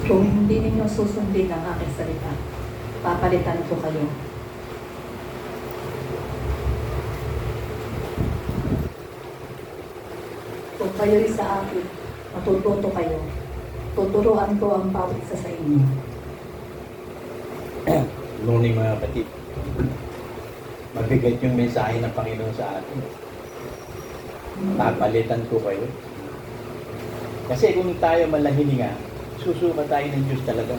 Kung hindi ninyo susundin ang aking salita, papalitan ko kayo. Kung kayo'y sa akin, matututo kayo. Tuturuan ko ang bawat isa sa inyo. Morning mga kapatid. Mabigat yung mensahe ng Panginoon sa atin. Papalitan ko kayo. Kasi kung tayo malahininga, susuka tayo ng Diyos talaga.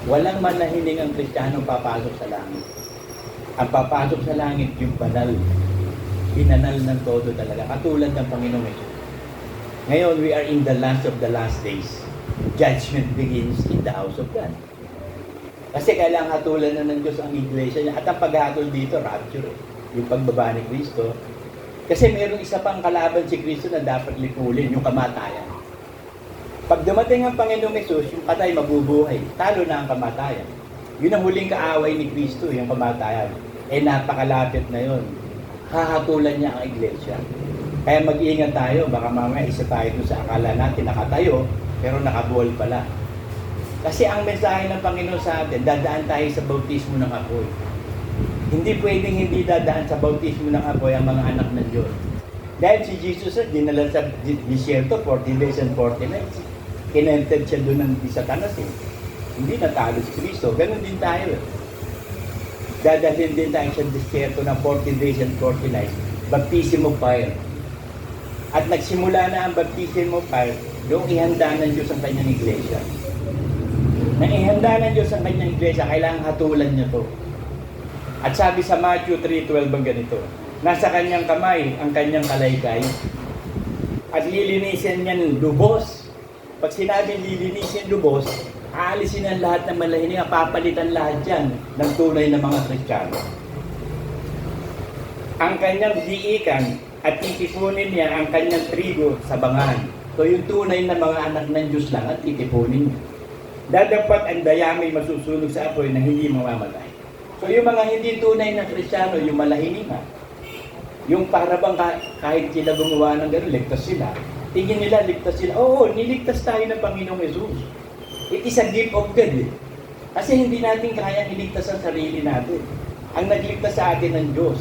Walang malahining ang Kristiyano papasok sa langit. Ang papasok sa langit yung banal. Binanal ng todo talaga. Katulad ng Panginoon ito. Ngayon, we are in the last of the last days. Judgment begins in the house of God. Kasi kailangan hatulan na ng Diyos ang iglesia niya. At ang paghatol dito, rapture. Yung pagbaba ni Kristo. Kasi mayroong isa pang kalaban si Kristo na dapat lipulin, yung kamatayan. Pag dumating ang Panginoong Hesus, yung patay mabubuhay. Talo na ang kamatayan. Yun ang huling kaaway ni Kristo, yung kamatayan. Napakalapit na yun. Hahatulan niya ang iglesia. Kaya mag-iingat tayo, baka mamaya isa tayo doon sa akala natin nakatayo, pero nakabuhol pala. Kasi ang mensahe ng Panginoon sa atin, dadaan tayo sa bautismo ng apoy. Hindi pwedeng hindi dadaan sa bautismo ng apoy ang mga anak ng Diyos. Dahil si Jesus dinala sa disyerto 40 days and 40 nights. Kinented siya doon ng Satanas eh. Hindi natalo si Kristo. Ganon din tayo eh. Dadalhin din tayo sa disyerto ng 40 days and 40 nights. Baptism of fire. At nagsimula na ang baptism of fire, doon ihanda ng Diyos ang kanyang iglesia. Nang ihanda ng Diyos ang kanyang iglesia, kailangan hatulan niya to. At sabi sa Matthew 3:12 ang ganito, nasa kanyang kamay ang kanyang kalaykay at lilinisin niya ng lubos. Pag sinabing lilinisin lubos, aalisin ang lahat ng malahining, papalitan lahat yan ng tunay na mga Kristiyano. Ang kanyang diikan at titipunin niya ang kanyang trigo sa bangan. So yung tunay na mga anak ng Diyos lang at titipunin niya. Dadapat ang dayamay masusunog sa apoy na hindi mamamatay. So yung mga hindi tunay na Kristiyano, yung malahininga, yung parabang kahit sila gumawa ng gano'n, ligtas sila. Tingin nila, ligtas sila. Oo, niligtas tayo ng Panginoong Hesus. It is a gift of God eh. Kasi hindi natin kayang iligtas ang sarili natin. Ang nagligtas sa atin ng Diyos.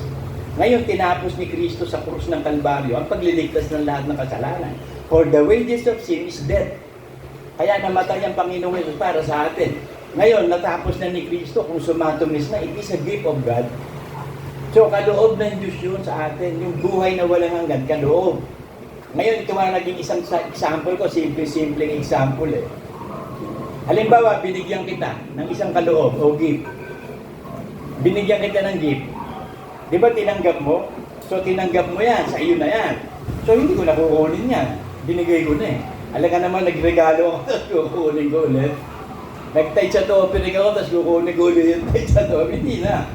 Ngayon, tinapos ni Kristo sa krus ng Kalbaryo ang pagliligtas ng lahat ng kasalanan. For the wages of sin is death. Kaya namatay ang Panginoong Hesus para sa atin. Ngayon, natapos na ni Kristo, kung sumatumis na, it is a gift of God. So, kaloob ng Diyos yun sa atin. Yung buhay na walang hanggan, kaloob. Ngayon, ito nga naging isang example ko, simple-simpleng example eh. Halimbawa, binigyan kita ng isang kaloob o gift. Binigyan kita ng gift. Di ba tinanggap mo? So, tinanggap mo yan, sa iyo na yan. So, hindi ko na kukunin yan. Binigay ko na eh. Alam ka naman, nagregalo ako, tapos kukunin ko ulit. Nag-tight sa topic ako, tapos kukunin ko ulit yung tight sa topic. Hindi na.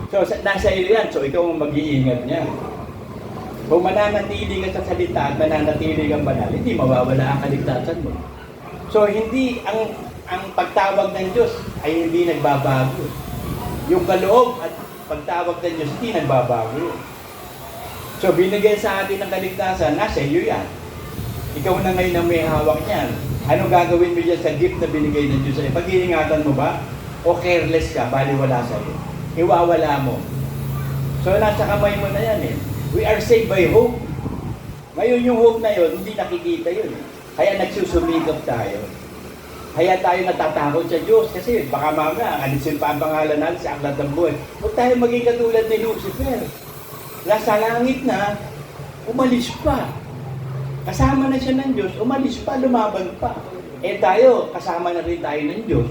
So, nasa iyo yan. So, ikaw ang mag-iingat niya. Kung mananatili ka sa salita at mananatili kang banal, hindi mawawala ang kaligtasan mo. So, hindi, ang pagtawag ng Diyos ay hindi nagbabago. Yung kaloob at pagtawag ng Diyos, hindi nagbabago. So, binigay sa atin ng kaligtasan, nasa iyo yan. Ikaw na ngayon ang may hawak niyan. Anong gagawin mo dyan sa gift na binigay ng Diyos sa'yo? Pag-iingatan mo ba? O careless ka, baliwala sa'yo? Iwawala mo. So, nasa kamay mo na yan eh. We are saved by hope. Ngayon yung hope na yun, hindi nakikita yun. Kaya nagsusumikap tayo. Kaya tayo natatakot sa Diyos. Kasi baka mamaya, alisin pa ang pangalan natin sa aklat ng buhay. Huwag tayo maging katulad ni Lucifer. Nasa langit na, umalis pa. Kasama na siya ng Diyos, umalis pa, lumaban pa. Tayo, kasama na rin tayo ng Diyos.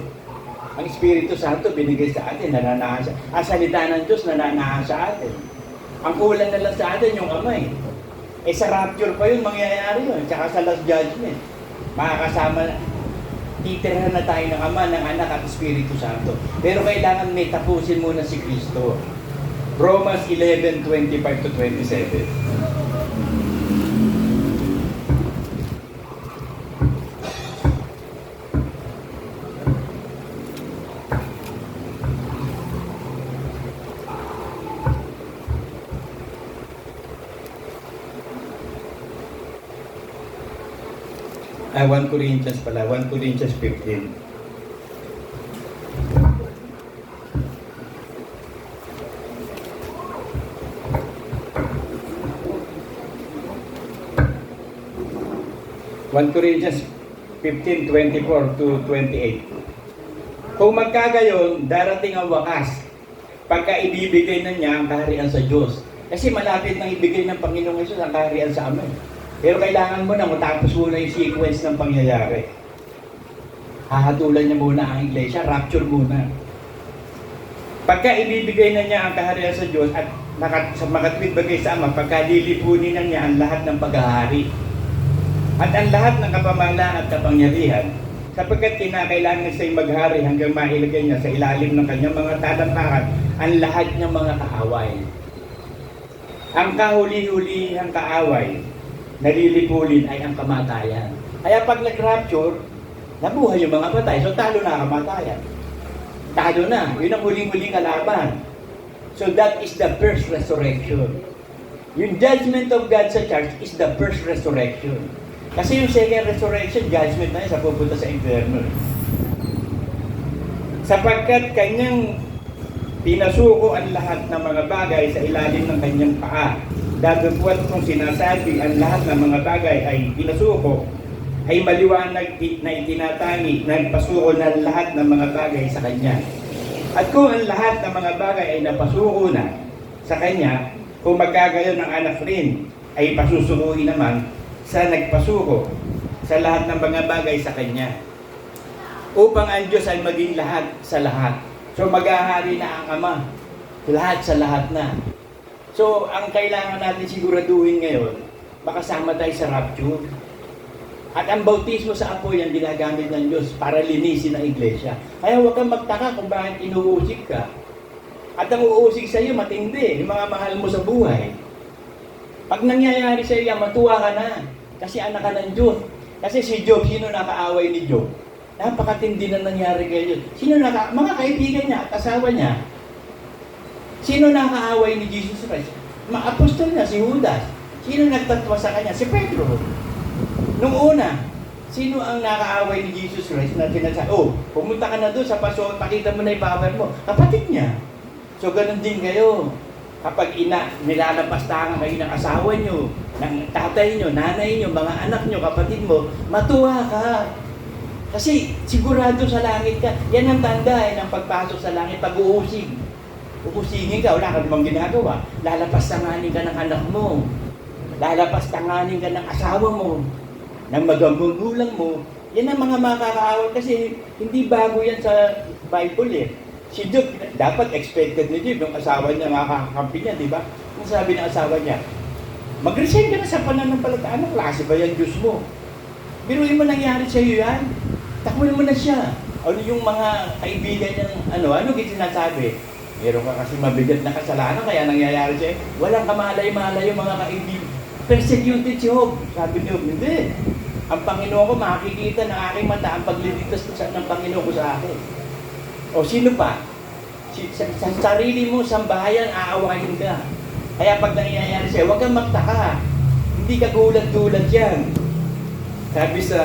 Ang Espiritu Santo binigay sa atin, nananahan ang salita ng Diyos nananahan sa atin. Ang kulang na lang sa atin yung amay. Sa rapture pa yun, mangyayari yun. Tsaka sa last judgment. Makakasama na. Titirhan na tayo ng Ama, ng Anak at Espiritu Santo. Pero kailangan may tapusin muna si Kristo. Romans 11:25-27. Ay, 1 Corinthians pala, 1 Corinthians 15. 1 Corinthians 15:24 to 28. Kung magkagayon, darating ang wakas pagka ibibigay na niya ang kaharian sa Diyos. Kasi malapit nang ibigay ng Panginoong Hesus ang kaharian sa amin. Pero kailangan mo na matapos muna yung sequence ng pangyayari. Hahatulan niya muna ang iglesia, rapture muna. Pagka ibibigay na niya ang kaharian sa Diyos at makatwid bagay sa Ama, pagka lilipunin na niya ang lahat ng paghahari at ang lahat ng kapamahalaan at kapangyarihan, sapagkat kinakailangan siya'y maghari hanggang mailagay niya sa ilalim ng kanyang mga talampakan ang lahat ng mga kaaway. Ang kahuli-hulihang kaaway nalilipulin ay ang kamatayan. Kaya pag nag-rapture, nabuhay yung mga patay, so talo na ang kamatayan. Talo na, yun ang huling-huling kalaban. So that is the first resurrection. Yung judgment of God sa church is the first resurrection. Kasi yung second resurrection, judgment na yun sa pupunta sa inferno. Sapagkat kanyang pinasuko ang lahat ng mga bagay sa ilalim ng kanyang paa. Datapwat kung sinasabi ang lahat ng mga bagay ay pinasuko, ay maliwanag na itinatangi, nagpasuko ng lahat ng mga bagay sa kanya. At kung ang lahat ng mga bagay ay napasuko na sa kanya, kung magkagayon ng anak rin, ay pasusukuin naman sa nagpasuko sa lahat ng mga bagay sa kanya. Upang ang Diyos ay maging lahat sa lahat. So maghahari na ang Ama, lahat sa lahat na. So ang kailangan natin siguraduhin ngayon, makasama tayo sa rapture. At ang bautismo sa apoy ang ginagamit ng Diyos para linisin ang iglesia. Kaya huwag kang magtaka kung bakit inuusig ka. At ang uusig sa iyo matindi, yung mga mahal mo sa buhay. Pag nangyayari sa iyo, matuwa ka na. Kasi anak ka ng Diyos. Kasi si Job, sino nakaaway ni Job? Napakatindi na nangyari kay Diyos. Mga kaibigan niya at asawa niya. Sino nakaaway ni Jesus Christ? Mga apostol niya, si Judas. Sino nagtatwa sa kanya? Si Pedro. Nung una, sino ang nakaaway ni Jesus Christ na sinasabi, pumunta ka na doon sa paso, pakita mo na yung power mo. Kapatid niya. So, ganun din kayo. Kapag nilalapastangan kayo ng asawa nyo, ng tatay nyo, nanay nyo, mga anak nyo, kapatid mo, matuwa ka. Kasi sigurado sa langit ka. Yan ang tanda ng pagpasok sa langit, pag-uusig. Uusigin ka, wala ka namang ginagawa. Lalapastanganin ka ng anak mo. Lalapastanganin ka ng asawa mo. Ng magulang mo. Yan ang mga makakaawal kasi hindi bago yan sa Bible eh. Si Job, dapat expected ni Job, yung asawa niya, makakakampi niya, di ba? Kung sabi ng asawa niya, mag-resign ka na sa pananampalataya, anong klase ba yan, Diyos mo? Biruin mo nangyari sa iyo yan. Takwil mo na siya. Ano yung mga kaibigan niyang, ano sinasabi? Meron ka kasi mabigat na kasalanan, kaya nangyayari sa'yo. Walang kamalay-malay yung mga kaibigan. Persecuted si Job. Sabi ni Job, hindi. Ang Panginoon ko makikita ng aking mata ang pagliligtas ng Panginoon ko sa akin. O sino pa? Sa sarili mo, sambahayan, aawahin ka. Kaya pag nangyayari sa'yo, huwag kang magtaka. Hindi ka gulat-gulat yan. Sabi sa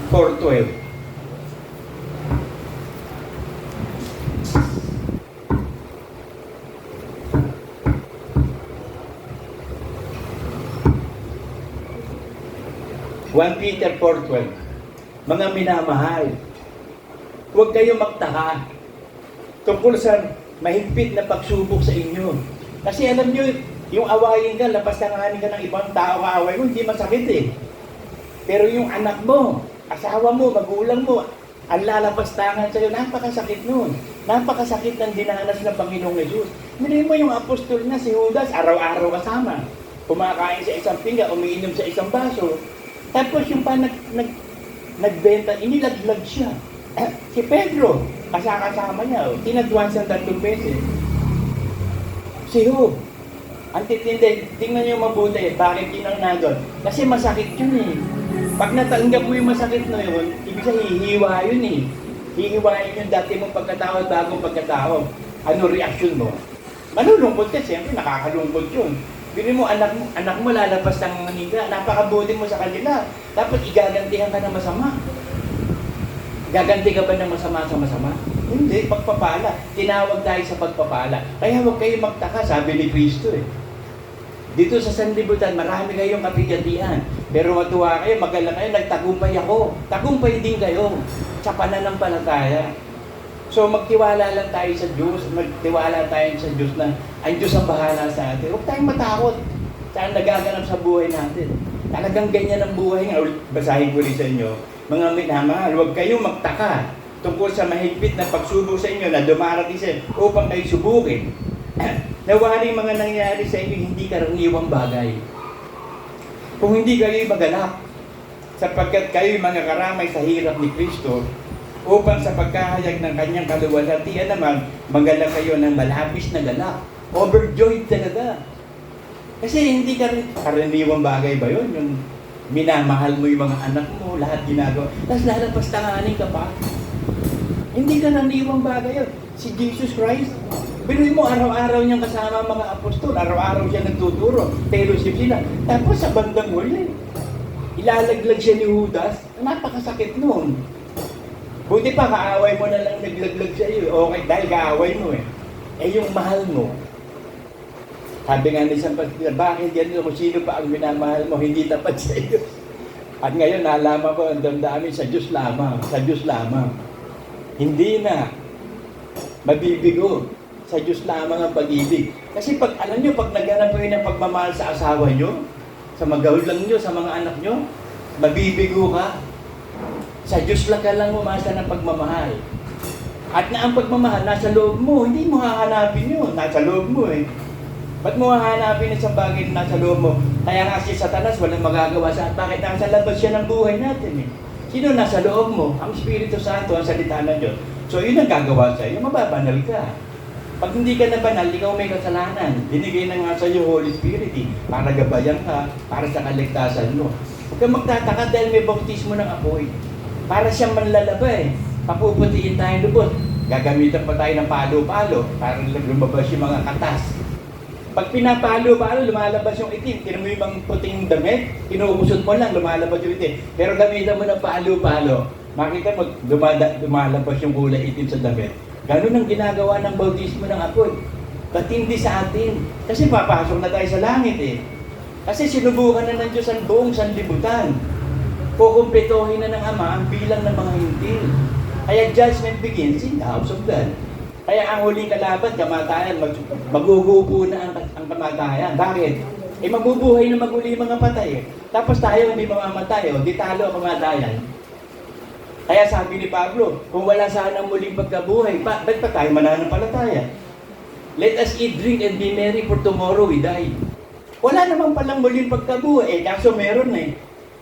4:12. Peter 4:12. Mga minamahal, huwag kayo magtaka tungkol sa mahigpit na pagsubok sa inyo. Kasi alam nyo, yung awayin ka, lapastanganin ka ng ibang tao kaaway mo, hindi masakit eh. Pero yung anak mo, asawa mo, magulang mo, ang lalapastangan sa'yo, napakasakit nun. Napakasakit ng dinanas ng Panginoong Hesus. Hindi mo yung apostol na si Judas, araw-araw kasama. Kumakain sa isang pinggan, umiinom sa isang baso. Tapos yung pa nagbenta, inilaglag siya. Si Pedro, kasama niya, tinadwan siyang 3 beses. Si Job, ang titindi, tingnan niyo mabuti, bakit yun ang nandun? Kasi masakit yun eh. Pag natanggap mo yung masakit na yun, ibig sabihin, hihiwa yun eh. Hihiwain yung dati mong pagkatao at bagong pagkatao. Ano reaction mo? Malulungkot ka, siyempre nakakalungkot yun. Bili mo, anak mo lalapas ng maniga, napakabuti mo sa kanila. Tapos igagantihan ka ng masama. Gaganti ka ba ng masama sa masama? Hindi, pagpapala. Tinawag tayo sa pagpapala. Kaya huwag kayo magtaka, sabi ni Kristo eh. Dito sa sanlibutan, marami kayong kapigatian. Pero matuwa kayo, magalang kayo, nagtagumpay ako. Tagumpay din kayo sa pananampalataya. So magtiwala lang tayo sa Diyos, magtiwala tayo sa Diyos na ang Diyos ang bahala sa atin. Huwag tayong matakot sa nagaganap sa buhay natin. Talagang ganyan ang buhay nga. Basahin ko rin sa inyo, mga minamahal, huwag kayong magtaka tungkol sa mahigpit na pagsubok sa inyo na dumarating sa inyo upang kayo subukin. Nawari mga nangyari sa inyo hindi karaniwang bagay. Kung hindi kayo maganap, sapagkat kayo mga karamay sa hirap ni Kristo, upang sa pagkahayag ng kanyang kaluwalhatian naman, magalak kayo ng malabis na galak. Overjoyed talaga. Kasi hindi karaniwang bagay ba yun? Yung minamahal mo yung mga anak mo, lahat ginagawa. Tapos lalabas tanganin ka pa. Hindi karaniwang bagay yun. Si Jesus Christ, binuhin mo araw-araw niyang kasama ang mga apostol. Araw-araw siya nagtuturo. Fellowship sila. Tapos sa bandang huli, ilalaglag siya ni Judas. Napakasakit noon. Buti pa, kaaway mo na lang naglaglag sa iyo. Okay, dahil kaaway mo eh. Eh yung mahal mo. Sabi nga ni San Pastor, bakit yan kung sino pa ang minamahal mo, hindi tapat sa iyo. At ngayon, nalaman ko ang damdamin sa Diyos lamang. Sa Diyos lamang. Hindi na mabibigo. Sa Diyos lamang ang pag-ibig. Kasi pag, alam nyo, pag naghanap kayo ng pagmamahal sa asawa nyo, sa magagulang nyo, sa mga anak nyo, mabibigo ka. Sa Diyos lang ka lang umasa ng pagmamahal. At na ang pagmamahal nasa loob mo, hindi mo hahanapin yun. Nasa loob mo eh. Ba't mo hahanapin isang bagay na nasa loob mo? Kaya nga si Satanas walang magagawa sa atin. Bakit nasa labas siya ng buhay natin eh? Sino nasa loob mo? Ang Espiritu Santo, ang salita ng Diyos. So yun ang gagawa sa iyo, mababanal ka. Pag hindi ka na banal, ikaw may kasalanan. Binigay na nga sa iyo Holy Spirit eh, para gabayan ka, para sa kaligtasan mo. Huwag kang magtataka dahil may bautismo ng apoy. Para siyang manlalaba eh. Papuputiin tayong lubot. Gagamitan pa tayo ng palo-palo para lumabas yung mga katas. Pag pinapalo-palo, lumalabas yung itim. Tinan mo yung mga puting damit, inuubusot mo lang, lumalabas yung itim. Pero gamitan mo ng palo-palo, makita mo, lumalabas yung kulay itim sa damit. Ganun ang ginagawa ng bautismo ng apoy. Patindi sa atin. Kasi papasok na tayo sa langit eh. Kasi sinubukan na ng Diyos ang buong sanlibutan. Kukumpletohin na ng Ama ang bilang ng mga hintil. Kaya judgment begins in the house of God. Kaya ang huling kalaban, kamatayan, magugupo na ang kamatayan. Bakit? Eh mabubuhay na maguli mga patay. Tapos tayo hindi mamamatay, di talo ang kamatayan. Kaya sabi ni Pablo, kung wala sana muling pagkabuhay, ba't pa tayo mananampalataya? Let us eat, drink, and be merry, for tomorrow we die. Wala naman palang muling pagkabuhay, kaso meron eh.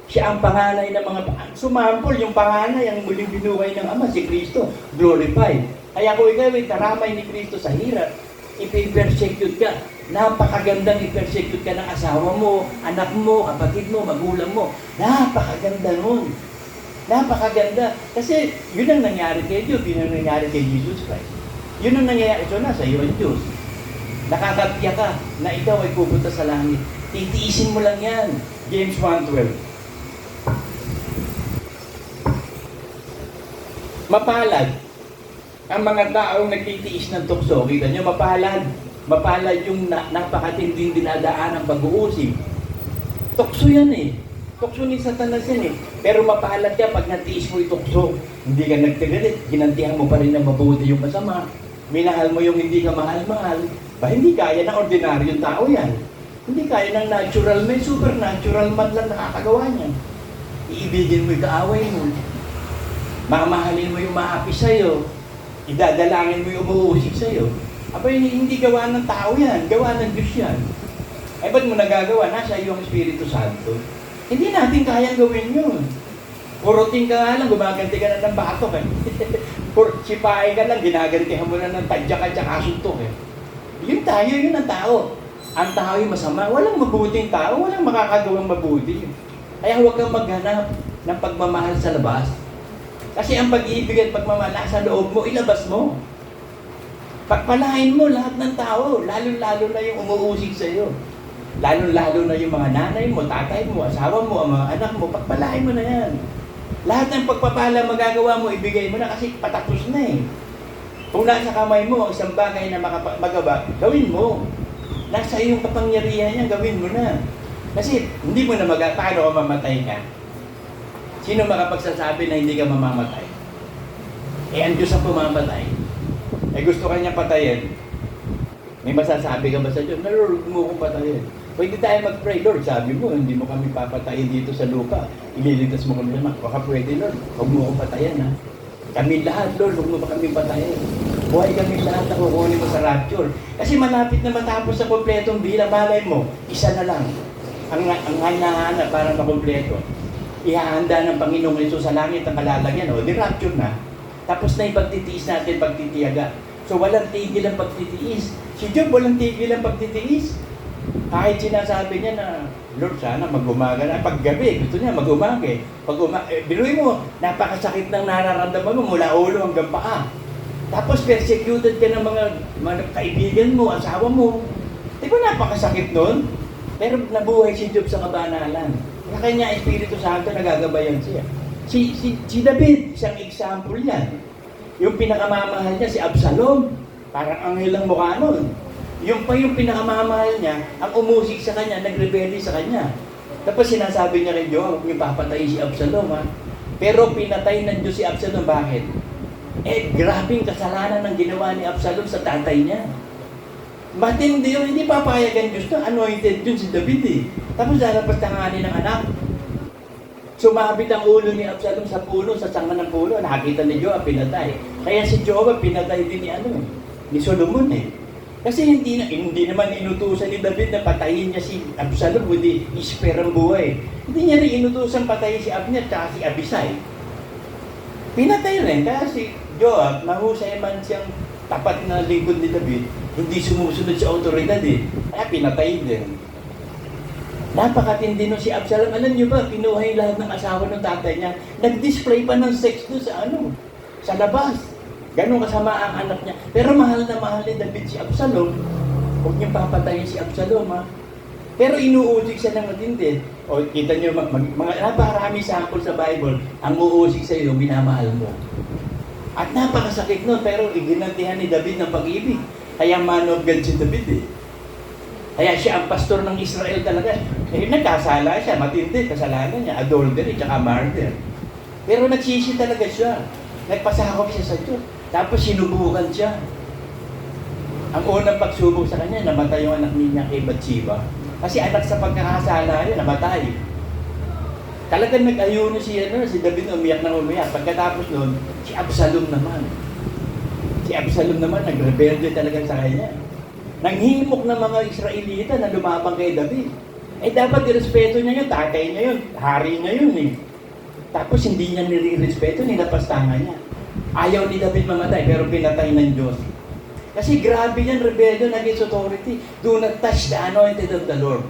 Siya ang panganay ng mga, sumampol yung panganay, ang muling binuhay ng Ama, si Kristo, glorified. Kaya kung ikaw ay karamay ni Kristo sa hirap, ipi-persecute ka. Napakagandang i-persecute ka ng asawa mo, anak mo, kapatid mo, magulang mo. Napakaganda nun. Napakaganda. Kasi yun ang nangyari kay Diyos, yun ang nangyari kay Jesus Christ. Yun ang nangyari, so nasa iyo ang Diyos. Nakakatiya ka na ikaw ay pupunta sa langit. Titiisin mo lang yan. James 1:12. Mapalad ang mga taong nagtitiis ng tukso. Kita nyo, mapalad. Mapalad yung napakatinding dinadaan ng pag-uusig. Tukso yan eh. Tukso ni Satanas yan eh. Pero mapalad ka pag natiis mo itukso. Hindi ka nagtigalit. Ginantihan mo pa rin na mabuti yung masama. Minahal mo yung hindi ka mahal-mahal. Ba, hindi kaya ng ordinaryong tao yan. Hindi kaya ng natural man, supernatural man lang nakakagawa niyan. Iibigin mo yung kaaway mo. Mamahalin mo yung maapi sa'yo. Idadalangin mo yung umuusik sa'yo. Abay, hindi gawa ng tao yan. Gawa ng Diyos yan. Eh, ba't mo nagagawa? Nasa iyo ang Espiritu Santo. Hindi natin kayang gawin yun. Purutin ka nga lang, gumaganti ka na ng batok eh. Sipain ka lang, ginagantihan mo na ng tadyak at kasuntok eh. Yun tayo, yun ang tao. Ang tao yung masama. Walang mabuting tao, walang makakagawang mabuti. Kaya huwag kang maghanap ng pagmamahal sa labas. Kasi ang pag-ibig at pagmamahal sa loob mo, ilabas mo. Pagpalain mo lahat ng tao, lalo-lalo na yung umuusig sa iyo. Lalo-lalo na yung mga nanay mo, tatay mo, asawa mo, ang mga anak mo, pagpalain mo na yan. Lahat ng pagpapala magagawa mo, ibigay mo na kasi patapos na eh. Kung nasa kamay mo ang isang bagay na magawa, gawin mo. Nasa iyong kapangyarihan yan, gawin mo na. Kasi hindi mo na paano ka mamatay ka? Sino makapagsasabi na hindi ka mamamatay? Ang Diyos ang pumamatay. Gusto ka niya patayin. May masasabi ka ba sa Diyos? Lord, huwag mo akong patayin. Pwede tayo mag-pray, Lord, sabi mo, hindi mo kami papatayin dito sa lupa. Ililigtas mo kami naman. Baka pwede, Lord, huwag mo akong patayin, ha? Kami lahat, Lord, huwag mo ba kami patayin? Buhay kami lahat na kukunin mo sa rapture. Kasi malapit na matapos sa kompletong bilang, malay mo, isa na lang. Ang hinahanap para makompleto. Ihahanda ng Panginoong Yesus sa langit ang kalalagyan, o, di rapture na. Tapos na yung pagtitiis natin, pagtitiyaga. So, walang tigil ang pagtitiis. Si Job, walang tigil ang pagtitiis. Kahit sinasabi niya na, Lord, sana mag-umaga na. Paggabi, gusto niya mag-umaga eh. Biruin mo, napakasakit ng nararamdaman mo mula ulo hanggang paa. Tapos persecuted ka ng mga kaibigan mo, asawa mo. Di ba napakasakit nun? Pero nabuhay si Job sa kabanalan. Kaya kanya Espiritu Santo nagagabayan siya. Si David, isang example yan. Yung pinakamamahal niya, si Absalom. Parang anghel ang mukha nun. Yung pinakamamahal niya, ang umusik sa kanya, nagrebelde sa kanya. Tapos sinasabi niya kay Diyos, huwag niyo papatayin si Absalom, ha? Pero pinatay ng Diyos si Absalom, bakit? Grabing kasalanan ng ginawa ni Absalom sa tatay niya. Matindi yun, hindi papayagan Diyos na, anointed yun si David eh. Tapos lalapas tanganin ng anak. Sumabit ang ulo ni Absalom sa puno, sa sanga ng puno, nakakita ni Joab, pinatay. Kaya si Joab, pinatay din ni Solomon eh. Kasi hindi naman inutusan ni David na patayin niya si Absalom, kundi isper ang buhay. Hindi niya rin inutusan patayin si Abner at si Abisai. Pinatay rin, kaya si Joab, mahusay man siyang tapat na lingkod ni David, hindi sumusunod sa autoridad eh. Kaya pinatay din. Napakatindi nun si Absalom. Alam niyo ba, pinuha yung lahat ng asawa ng tatay niya. Nag-display pa ng sex doon sa labas. Ganun kasama ang anak niya. Pero mahal na mahal ni David si Absalom. Huwag niyong papatayin si Absalom, ha? Pero inuusig siya ng matindi. O kita niyo, napakarami sample sa Bible, ang uusig sa iyo, minamahal mo. At napakasakit nun, pero iginantihan ni David ng pag-ibig. Kaya man of God si David eh. Kaya siya ang pastor ng Israel talaga. Nagkasala siya, matindi, kasalanan niya, adultery, tsaka murder. Pero nagsisi talaga siya. Nagpasakop siya sa Diyos. Tapos sinubukan siya. Ang unang pagsubok sa kanya, namatay yung anak niya kay Bathsheba. Kasi anak sa pagkakasala niya, namatay. Talagang nag-ayuno si David, umiyak na umiyak. Pagkatapos nun, si Absalom naman. Si Absalom naman, nagrebelde talaga sa kanya. Nanghimok ng mga Israelita na lumabang kay David. Dapat irespeto niya yun, tatay niya yun, hari niya yun eh. Tapos hindi niya nire-respeto, nilapastangan niya. Ayaw ni David mamatay, pero pinatay ng Diyos. Kasi grabe yan, rebellion against authority. Do not touch the anointed of the Lord.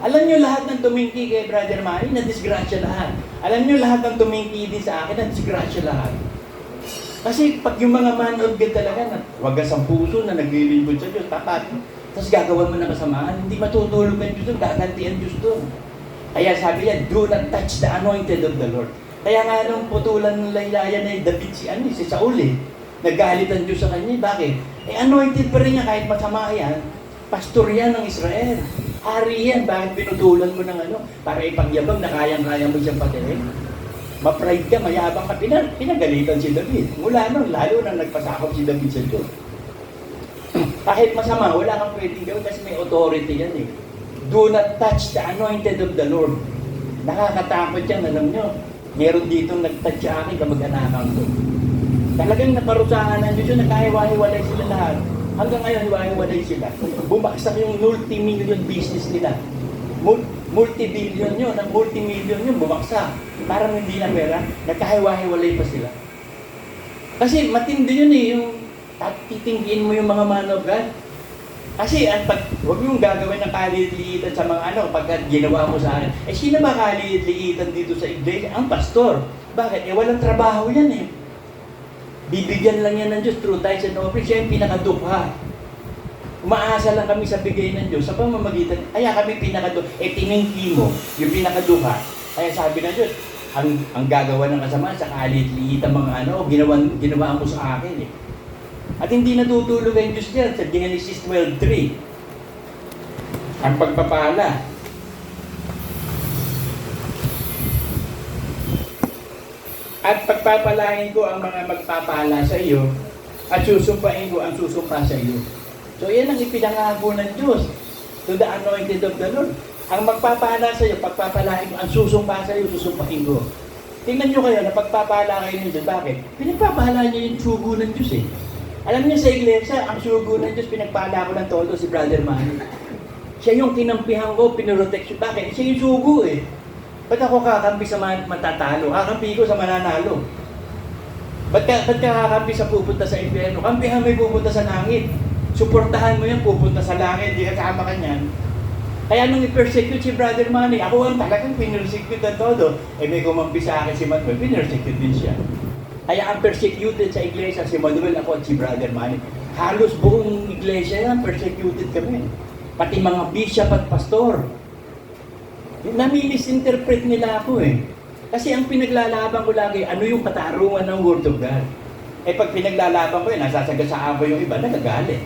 Alam niyo lahat ng tumingki kay Brother Manny, na-disgrasya lahat. Alam niyo lahat ng tumingki din sa akin, na-disgrasya lahat. Kasi pag yung mga man of God talaga, wagas ang puso na naglilingkod sa Diyos, tapat. Tapos gagawa mo ng kasamaan, hindi matutulog ang Diyos doon, gaganti ang Diyos doon. Kaya sabi niya, do not touch the anointed of the Lord. Kaya nga nung putulan ng laylayan na David si Saul eh, nagalit ang Diyos sa kanya. Bakit? Anointed pa rin niya kahit masama yan. Pastor yan ng Israel. Hari yan. Bakit pinutulan mo ng para ipagyabang na kayang-kaya mo siyang patayin? Ma-pride ka, mayabang ka. Pinagalitan si David. Mula nun, lalo nang nagpasakop si David sa Diyos. Kahit masama, wala kang pwedeng gawin kasi may authority yan eh. Do not touch the anointed of the Lord. Nakakatakot yan, alam nyo. Meron ditong nag-touch sa akin, kamag-anakan ko. Talagang naparusahan ng Diyos yun, nakahiwa-hiwalay sila lahat. Hanggang ngayon, hiwa-hiwalay sila. Bumaksak yung multi-million business nila. Multi-billion yun, ang multi-million yun, bumaksak. Parang hindi na pera, nagkahiwa-hiwalay pa sila. Kasi matindi yun eh, yung titingin mo yung mga man of God. Kasi huwag yung gagawin ng kaliit-liitan sa mga pagka ginawa mo sa akin. Sino ba kaliit-liitan dito sa iglesia? Ang pastor. Bakit? Walang trabaho yan eh. Bibigyan lang yan ng Diyos through tithes and offerings. Siya yung pinakadukha. Umaasa lang kami sa bigay ng Diyos sa pamamagitan. Kaya kami pinakadukha. Tiningki mo yung pinakadukha. Kaya sabi ng Diyos, ang gagawa ng kasama sa kaliit-liitan mga ginawa mo sa akin eh. At hindi natutulog ang Diyos diyan sa Genesis 12:3. ang pagpapala. At pagpapalain ko ang mga magpapala sa iyo at susumpain ko ang susumpa sa iyo. So yan ang ipinangako ng Diyos to the anointed of the Lord. Ang magpapala sa iyo, pagpapalain ko, ang susumpa sa iyo, susumpain ko. Tingnan nyo kayo na pagpapala kayo ng Diyos. Bakit? Pinagpapala niyo yung sugo ng Diyos eh. Alam niyo sa iglesia, ang sugo ng Diyos, pinagpala ko ng todo si Brother Manny. Siya yung kinampihan ko, pinroteksyon. Bakit? Siya yung sugo eh. Ba't ako kakampi sa matatalo? Kakampi ko sa mananalo. Ba't ka kakampi sa pupunta sa impyerno? Kampihan mo yung pupunta sa langit. Suportahan mo yan, pupunta sa langit. Hindi ka kasama ka niyan. Kaya nung i-persecute si Brother Manny, ako ang talagang pinersecute ang todo. Eh may kumampi sa akin si Manuel, pinersecute din siya. Kaya ang persecuted sa iglesia, si Manuel, ako at si Brother Manny. Halos buong iglesia yan, persecuted kami. Pati mga bishop at pastor. Nami-misinterpret nila ako eh. Kasi ang pinaglalaban ko lagi, ano yung katarungan ng Word of God. Eh pag pinaglalaban ko nasasagasaan ko yung iba, nagagalit.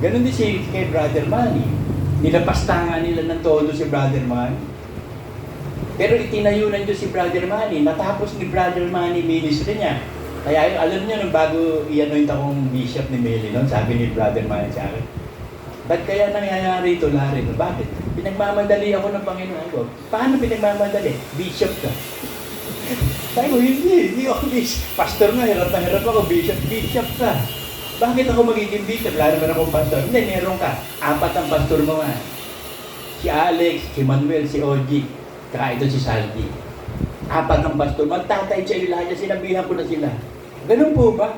Ganon din si kay Brother Manny. Nilapastangan nila ng todo si Brother Manny. Pero itinayo ng Diyos si Brother Manny. Natapos ni Brother Manny ministry niya. Kaya alam niyo, nung bago i-anoint akong bishop ni Meli, sabi ni Brother Manny sa akin, ba't kaya nangyayari ito, Larry? Bakit? Pinagmamadali ako ng Panginoon ko. Paano pinagmamadali? Bishop ka. Sabi ko, hindi ako bishop. Pastor nga, hirap na hirap ako, bishop ka. Bakit ako magiging bishop? Wala naman akong pastor. Hindi, meron ka. 4 ang pastor mo nga. Si Alex, si Manuel, si Oji, saka ito si Saldi. 4 ang pastor. Magtatay siya yung lahat niya. Sinabihan ko na sila. Ganun po ba?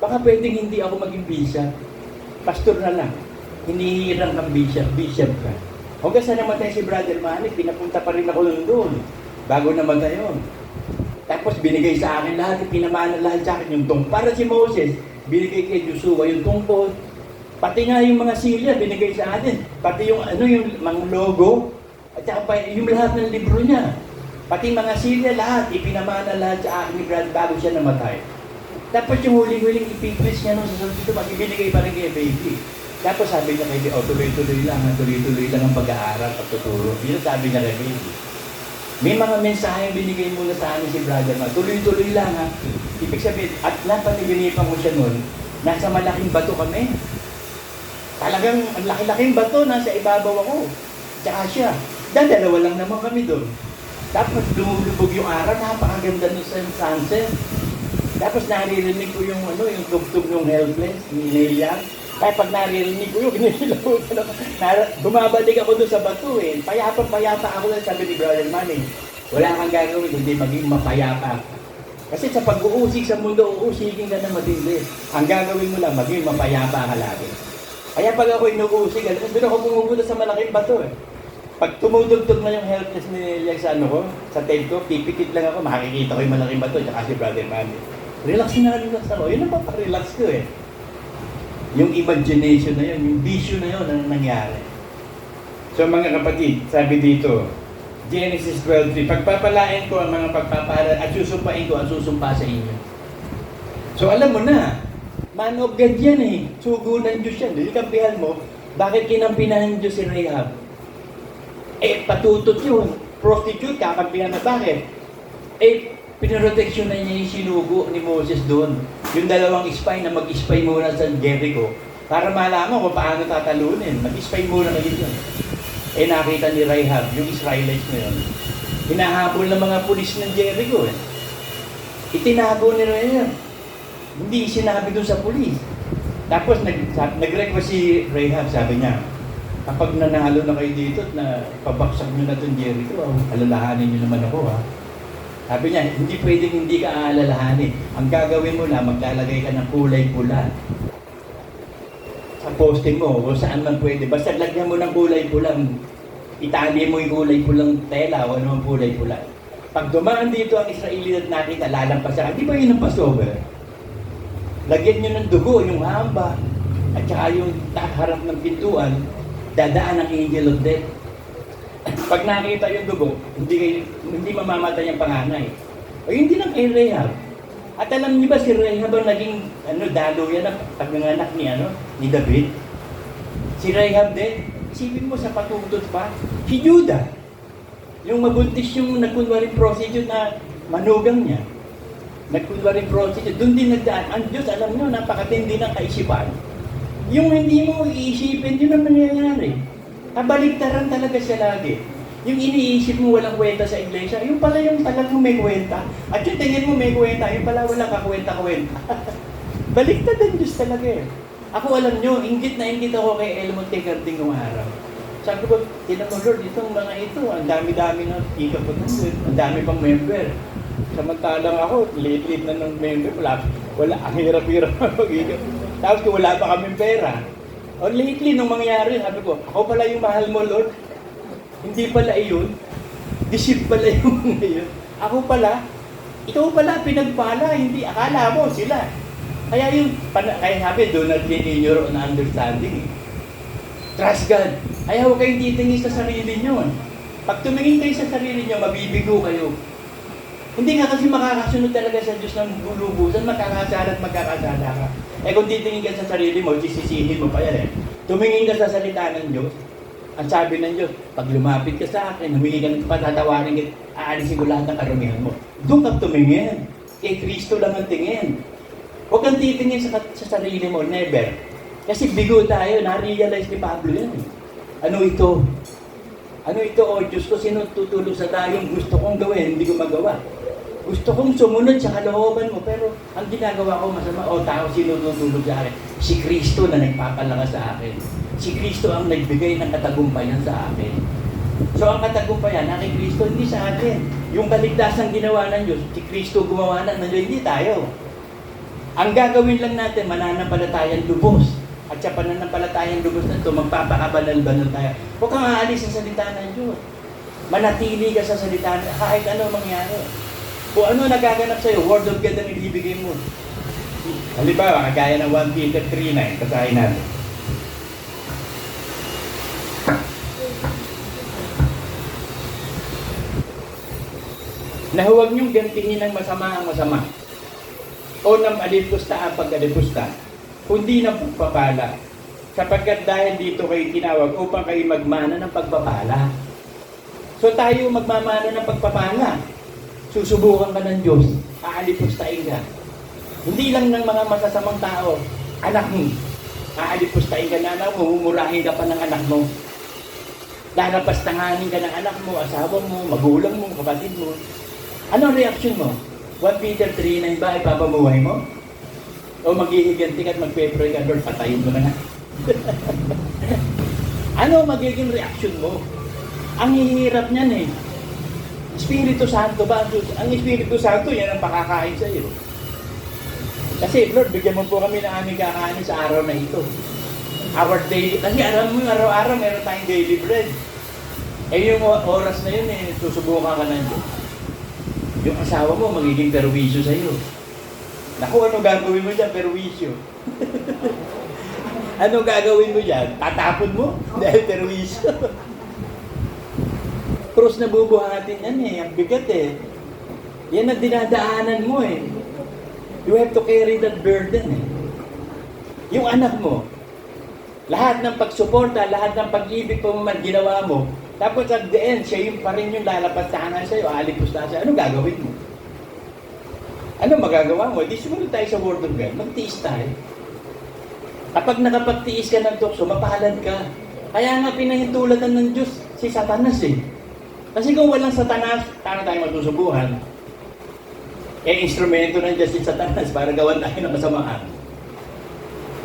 Baka pwedeng hindi ako maging bishop. Pastor na lang. Hinihirang kang bishop ka. Hanggang sa namatay si Brother Manny, pinapunta pa rin ako doon. Bago namatay yun. Tapos binigay sa akin lahat, pinamana lahat sa akin yung tungkol. Para si Moses, binigay kay Joshua yung tungkol. Pati nga yung mga silya, binigay sa atin. Pati yung yung mga logo, at saka yung lahat ng libro niya. Pati mga silya, lahat, ipinamana lahat sa akin ni Brad bago siya namatay. Tapos yung huling-huling ipipres niya nung sa dito, ibinigay pa rin kay baby. Tapos sabi niya kay tuloy-tuloy lang ang pag-aaral, pagtuturo. Yun sabi niya kay baby. May mga mensahe binigay muna sa amin si Brother Manny. Tuloy-tuloy lang ha. Ibig sabihin, at napaniginipan ko siya noon, nasa malaking bato kami. Talagang ang laki-laking bato, nasa ibabaw ako. Tsaka siya. Dalawa lang naman kami doon. Tapos lumulubog yung araw, napakaganda nun sa sunset. Tapos naririnig ko yung tugtog ng Helpless, ni Neil. Kaya pag naririnig ko yung ginilaw ko, bumabalik ako doon sa bato eh. Payapa ako lang, sabi ni Brother Manny. Wala kang gagawin, hindi maging mapayapa. Kasi sa pag-uusig sa mundo, uusigin ka na matindi. Ang gagawin mo lang, maging mapayapa ka lagi. Kaya pag ako inuusig, doon ako pumupunta sa malaking bato eh. Pag tumutugtog na yung Helpless ni Neil sa sa tape ko, pipikit lang ako, makikita ko yung malaking bato, tsaka si Brother Manny. Relax ako. Yun ang paparelax ko eh. Yung imagination na yun, yung vision na yun, ang nangyari. So mga kapatid, sabi dito, Genesis 12:3, pagpapalain ko ang mga pagpapala at susumpain ko ang susumpa sa inyo. So alam mo na, man of God yan eh. Sugo ng Diyos yan. Hindi kampihan mo, bakit kinampihan ng Diyos si Rahab? Eh, patutot yun. Prostitute, kakampihan na bakit? Eh, pinaroteksyon na niya yung sinugo ni Moses doon. Yung 2 spy na mag-spy muna sa Jericho para malaman kung paano tatalunin. Mag-spy muna kayo doon. Eh nakita ni Rahab, yung Israelites na yun. Hinahabol ng mga pulis ng Jericho eh. Itinago ni Rahab. Hindi sinabi doon sa pulis. Tapos nag-request si Rahab, sabi niya, kapag nanalo na kayo dito at na pabaksak nyo na itong Jericho, alalahanin nyo naman ako ha. Sabi niya, hindi pwedeng hindi ka aalalahanin. Ang gagawin mo lang, maglalagay ka ng kulay pula. Sa poste mo, o saan man pwede. Basta lagyan mo ng kulay pulang, itali mo yung kulay pulang tela o anong kulay pula. Pag dumaan dito ang Israeli at nakita, lalampasan. Di ba yun ang Passover? Lagyan nyo ng dugo, yung hamba, at saka yung harap ng pintuan, dadaan ang angel of death. Pag nakita yung dugo, hindi mamamatay ang panganay. O hindi lang kay Rahab. At alam niyo ba si Rahab ang naging dalo yan na pagnanganak ni David? Si Rahab din, Isipin mo sa patutot pa, si Judah, yung mabuntis yung nagkunwaring prostitute na manugang niya, nagkunwaring prostitute, doon din nagdaan. Ang Diyos, alam nyo, napakatindi ng kaisipan. Yung hindi mo iisipin, yun ang nangyayari. Kabaligtaran talaga siya lagi. Yung iniisip mo walang kwenta sa iglesia, yung pala yung talagang may kwenta. At yung tingin mo may kwenta, yung pala walang kakwenta-kwenta. Baliktad ang Diyos talaga eh. Ako alam nyo, inggit na inggit ako kay Elmo Tegarting nung araw. Sabi ko, tinan mo Lord, itong mga ito, ang dami-dami na ika po nandun, ang dami pang member. Samantalang ako, late-late na ng member, wala, ang hirap-hirap mag-ika. Tapos kung wala pa kaming pera. O lately, nung mangyari, sabi ko, ako pala yung mahal mo Lord. Hindi pala iyon. Deceive pala yung ngayon. Ako pala, ikaw pala pinagpala, hindi, akala mo sila. Kaya yung, kaya sabi, do not lean in your own understanding. Trust God. Kaya huwag kayong titingin sa sarili nyo. Pag tumingin kayo sa sarili nyo, mabibigo kayo. Hindi nga kasi makakasunod talaga sa Diyos ng lulubusan, makakasala at magkakasala ka. Eh kung titingin ka sa sarili mo, sisisihin mo pa yan eh. Tumingin ka sa salita ng Diyos. Ang sabi ng Diyos, pag lumapit ka sa akin, humingi ka ng patatawarin ka, aalisin ko lahat ng karumihan mo. Doon ka tumingin. Kay Kristo lang ang tingin. Huwag kang titingin sa sarili mo, never. Kasi bigo tayo, na-realize ni Pablo yan. Ano ito? Ano ito, o Diyos ko, sino tutulog sa tayong gusto kong gawin, hindi ko magawa. Gusto kong sumunod sa kalooban mo, pero ang ginagawa ko masama, o tao, sino tutulog sa akin? Si Kristo na nagpapalakas sa akin. Si Kristo ang nagbigay ng katagumpayan sa akin. So ang katagumpayan na kay Kristo, hindi sa atin. Yung kaligtasan ginawa ng Diyos, si Kristo gumawa na, hindi tayo. Ang gagawin lang natin, mananampalatayang lubos. At sa pananampalatayang lubos na ito, magpapakabanal-banal tayo. Huwag kang aalis sa salita ng Diyos. Manatili ka sa salita ng kahit ano mangyari. Kung ano nagaganap sa'yo, word of God ang ibibigay mo. Halimbawa, kagaya ng 1 Peter 3:9, kasahin natin. Na huwag niyong gantihin ng masama ang masama. O ng alipusta ang pag-alipusta, kundi ng pagpapala, sapagkat dahil dito kayo tinawag upang kayo magmana ng pagpapala. So tayo magmamana ng pagpapala. Susubukan ka ng Diyos, aalipustain ka. Hindi lang ng mga masasamang tao, anak mo, aalipustain ka na anak mo, humurahin ka pa ng anak mo. Lalapastanganin ka ng anak mo, asawa mo, magulang mo, kapatid mo. Ano ang reaksyon mo? 1 Peter 3:9 ba, ipapamuhay mo? O maghihiganti ka at magpe-pray ka, Lord, patayin mo na nga. Ano magiging reaksyon mo? Ang hihirap niyan eh. Espiritu Santo ba? Ang Espiritu Santo, yan ang pakakain sa iyo. Kasi, Lord, bigyan mo po kami ng aming kakain sa araw na ito. Our daily, kasi alam mo, araw-araw meron tayong daily bread. Eh yung oras na yun eh, susubukan ka ng Diyos. Yung asawa mo, magiging perwisyo sa iyo. Naku, ano gagawin mo dyan? Perwisyo. Ano gagawin mo dyan? Tatapon mo? Dahil perwisyo. Cross na bubuhatin yan eh. Ang bigat eh. Yan ang dinadaanan mo eh. You have to carry that burden eh. Yung anak mo, lahat ng pagsuporta, lahat ng pag-ibig pa man ginawa mo, tapos at the end, siya yung pa rin yung lalapastanan sa'yo, alipos na sa'yo. Ano gagawin mo? Ano magagawa mo? Di sumunod tayo sa Word of God. Magtiis tayo. Kapag nakapagtiis ka ng tukso, mapalad ka. Kaya nga pinahintulatan ng Diyos si Satanas eh. Kasi kung walang Satanas, paano tayo matusubuhan? Eh, instrumento ng Diyos si Satanas para gawan tayo ng kasamaan.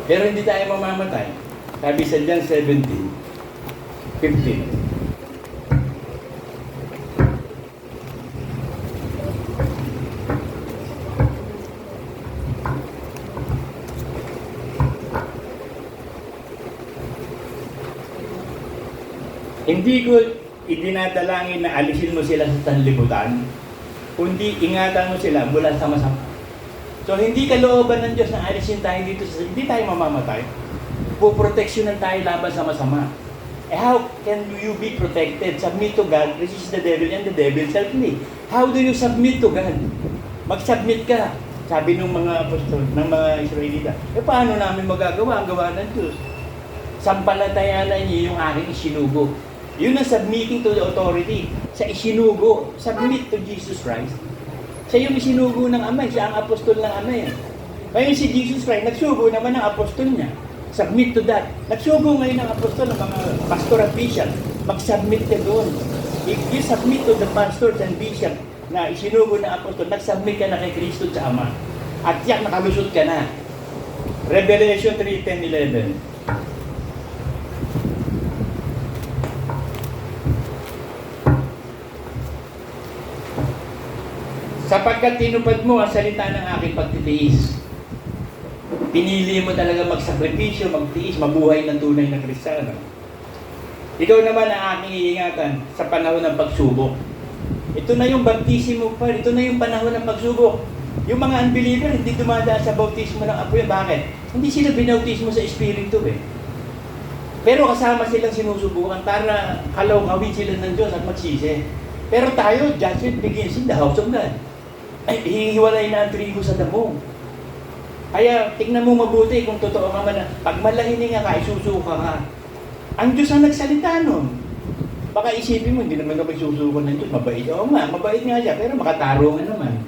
Pero hindi tayo mamamatay. Sabi sa John 17:15. Hindi ko idinadalangin na alisin mo sila sa sanlibutan, kundi ingatan mo sila mula sa masama. So hindi kalooban ng Diyos na alisin tayo dito, hindi tayo mamamatay. Puproteksyonan tayo laban sa masama. Eh how can you be protected? Submit to God, resist the devil, and the devil shall flee. How do you submit to God? Mag-submit ka. Sabi ng mga apostol, ng mga Israelita, eh paano namin magagawa ang gawa ng Diyos? Sampalatayanan niyo yung aking isinugo. Yun ang submitting to the authority. Sa isinugo, submit to Jesus Christ. Siya yung isinugo ng Ama, siya ang apostol ng Ama yan. Ngayon si Jesus Christ, nagsugo naman ng apostol niya. Submit to that. Nagsugo ngayon ng apostol ng mga pastor at bishop. Mag-submit ka doon. If you submit to the pastors and bishop na isinugo ng apostol, nag-submit ka na kay Kristo sa Ama. At yan, nakalusot ka na. Revelation 3:10-11. Sapagkat tinupad mo ang salita ng aking pagtitiis. Pinili mo talaga magsakripisyo, magtiis, mabuhay ng tunay na Kristiyano. Ikaw naman ang aking iingatan sa panahon ng pagsubok. Ito na yung baptismo pa, ito na yung panahon ng pagsubok. Yung mga unbeliever, hindi dumadaan sa bautismo ng apoy. Bakit? Hindi sila binautismo sa Espiritu eh. Pero kasama silang sinusubukan para kalawin sila ng Diyos at magsisi. Pero tayo, judgment begins in the house of God. Ay, hihiwalay na ang trigo sa damo. Kaya, tignan mo mabuti kung totoo ka man. Pag malahininga ka, isusuka ka. Ang Diyos ang nagsalita nun. Baka isipin mo, hindi naman ka magsusuko ng Diyos. Mabait. Oo nga, mabait nga siya, pero makatarungan naman.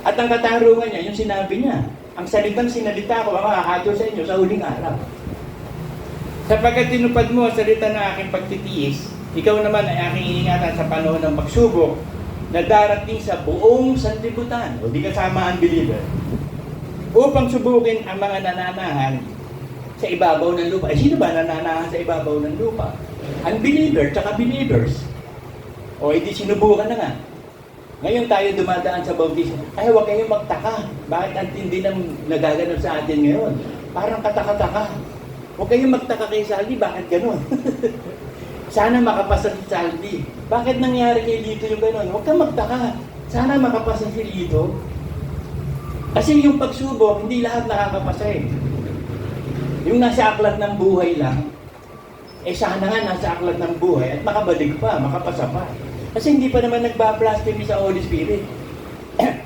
At ang katarungan niya, yung sinabi niya, ang salitang sinalita ko, ang makakatol sa inyo sa huling araw. Sapagkat tinupad mo ang salita ng aking pagtitiis, ikaw naman ay aking iingatan sa panahon ng pagsubok na darating sa buong sanlibutan, o di kasama ang believer, upang subukin ang mga nananahan sa ibabaw ng lupa. Ay, sino ba nananahan sa ibabaw ng lupa? Unbeliever, tsaka believers. O, edi sinubukan na nga. Ngayon tayo dumadaan sa bautismo. Ay, huwag kayong magtaka. Bakit ang tindi ng nagaganap sa atin ngayon? Parang kataka-taka. Huwag kayong magtaka kay Saldi, bakit gano'n? Sana makapasa si Saldi. Bakit nangyari kay Lito yung gano'n? Huwag kang magtaka. Sana makapasa si Lito. Kasi yung pagsubok, hindi lahat nakakapasa eh. Yung nasa aklat ng buhay lang, eh sana nga nasa aklat ng buhay at makabalik pa, makapasa pa. Kasi hindi pa naman nagbablasphemy sa Holy Spirit.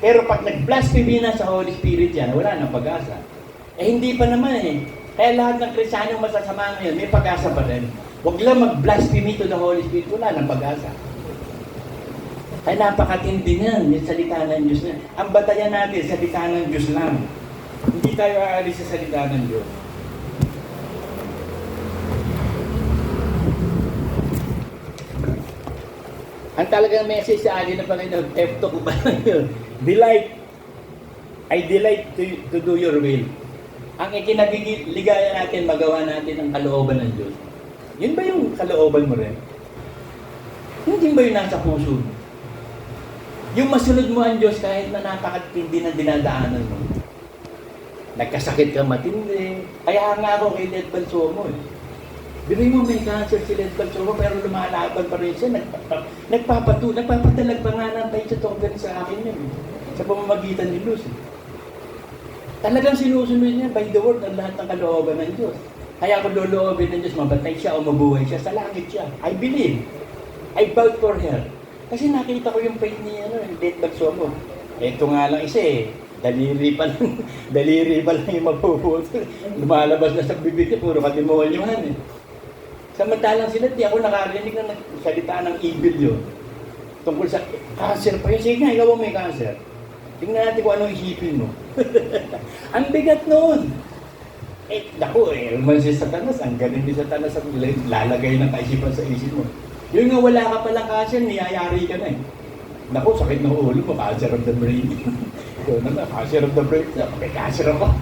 Pero pag nag-blasphemy na sa Holy Spirit yan, wala nang pag-asa. Eh hindi pa naman eh. Kaya lahat ng Kristiyanong masasama ngayon, may pag-asa pa rin. Huwag lang mag-blasphemy to the Holy Spirit, wala nang pag-asa. Kaya napakatindi niyan, yung salita ng Diyos na. Ang batayan natin, salita ng Diyos lang. Hindi tayo aalis sa salita ng Diyos. Ang talagang message sa akin ng Panginoon, F2 ko ba yun? Delight. I delight to do your will. Ang ikinabigligaya natin, magawa natin ang kalooban ng Diyos. Yun ba yung kalooban mo rin? Hindi ba yung nasa puso mo? Yung masunod mo ang Diyos kahit na napakatindi ng dinadaanan mo. Nagkasakit ka matindi. Kaya nga ako kay Led Balsomo eh. Binoy mo may cancer si Led Balsomo pero lumalaban pa rin siya. Nagpapatalag pa nga ng tayo sa token sa akin yun. Sa pamamagitan ni Luz. Talagang sinusunod niya by the word ang lahat ng kalooban ng Diyos. Kaya kung loloobin ng Diyos, mabatay siya o mabuhay siya, sa langit siya. I believe. I vouch for her. Kasi nakita ko yung faith ni Led Balsomo. Ito nga lang isa eh. Daliri pa lang yung mapuputo. Lumalabas na sa bibig niya, puro katimonyohan eh. Samantalang sila, di ako nakarinig na nagsalita ng evil yun. Tungkol sa cancer pa yun. Sige nga, ikaw may cancer. Tingnan natin kung anong isipin mo. Ang bigat noon. Eh, naku eh, man si Satanas, ang galing ni Satanas ang lalagay ng kaisipan sa isip mo. Yun nga, wala ka palang cancer, niyayari ka na eh. Naku, sakit ng ulo mo, cancer of the brain. Ito naman, cancer of the brain. May cancer ako.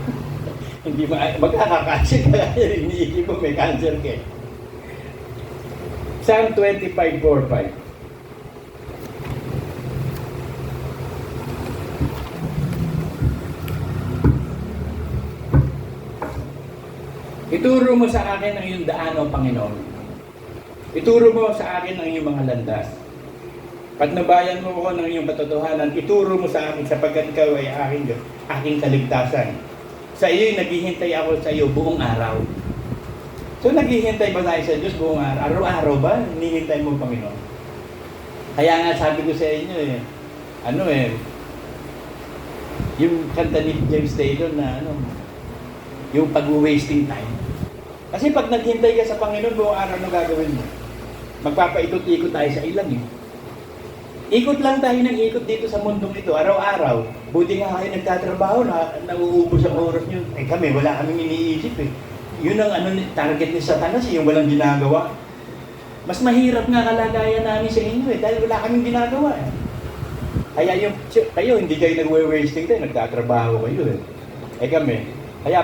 Hindi magkaka-cancer ka. Iniisip mo, may cancer ka eh. Psalm 25:4-5. Ituro mo sa akin ang iyong daan, O Panginoon. Ituro mo sa akin ang iyong mga landas. Patnubayan mo ako ng iyong katotohanan. Ituro mo sa akin sapagkat ikaw ay aking kaligtasan. Sa iyo'y naghihintay ako sa iyo buong araw. So naghihintay ba tayo sa Diyos buong araw? Araw-araw ba? Hinihintay mo, Panginoon? Kaya nga sabi ko sa inyo yung kanta ni James Taylor na yung pag-wasting time. Kasi pag naghintay ka sa Panginoon, buong araw na gagawin mo. Magpapaikot-ikot tayo sa ilang eh. Ikot lang tayo ng ikot dito sa mundong ito, araw-araw. Buti nga kayo nagtatrabaho na nauubos ang oras nyo. Eh kami, wala kaming iniisip eh. Yun ang target ni Satanas, yung walang ginagawa. Mas mahirap nga kalagayan namin sa inyo eh, dahil wala kaming ginagawa eh. Kaya yung, kayo, hindi kayo nagwe-wasting tayo, nagtatrabaho kayo eh. Eh kami, kaya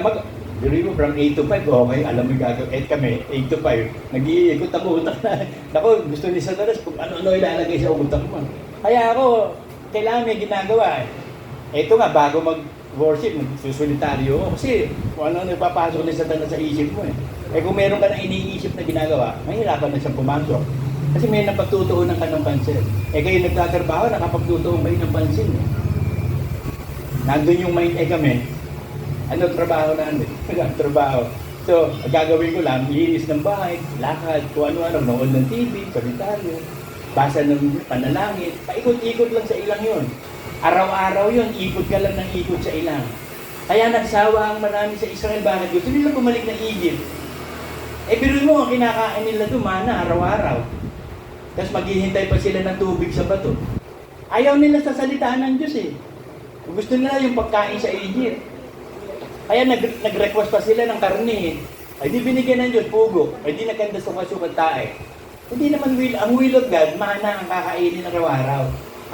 diri mo from 8 to 5, okay, alam mo yung gagawin. Eh kami, 8 to 5, nag-iikot ako utak na. Ako, gusto ni Satanas kung ano-ano ilalagay sa utak mo. Kaya ako, kailangan may ginagawa eh. Ito nga, bago mag-worship, nagsusulitaryo ako. Kasi kung ano ipapasok ni Satanas sa isip mo eh. Eh kung meron ka na iniisip na ginagawa, mahirapan na siyang pumasok. Kasi may napagtutuunan ka ng pansin. Eh kayo nagtatrabaho, nakapagtutuon kayo ng pansin eh. Nandun yung mind, eh kami, ano trabaho namin? Trabaho. So, gagawin ko lang, linis ng bahay, lakad, kung ano-ano, nood ng TV, solitaryo, basa ng panalangin, paikot-ikot lang sa ilang yun. Araw-araw yun, ikot ka lang ng ikot sa ilang. Kaya nagsawa ang marami sa Israel, bakit gusto nila bumalik ng Egypt? Eh, biruin mo, ang kinakain nila dumana araw-araw. Tapos maghihintay pa sila ng tubig sa bato. Ayaw nila sa salitaan ng Diyos eh. Gusto nila yung pagkain sa Egypt. Kaya nag-request pa sila ng karne. Ay di binigyan ng Diyos, pugo. Ay di nagkanda sa kasukat tae. Hindi naman ang will of God, mana ang kakainin araw-araw.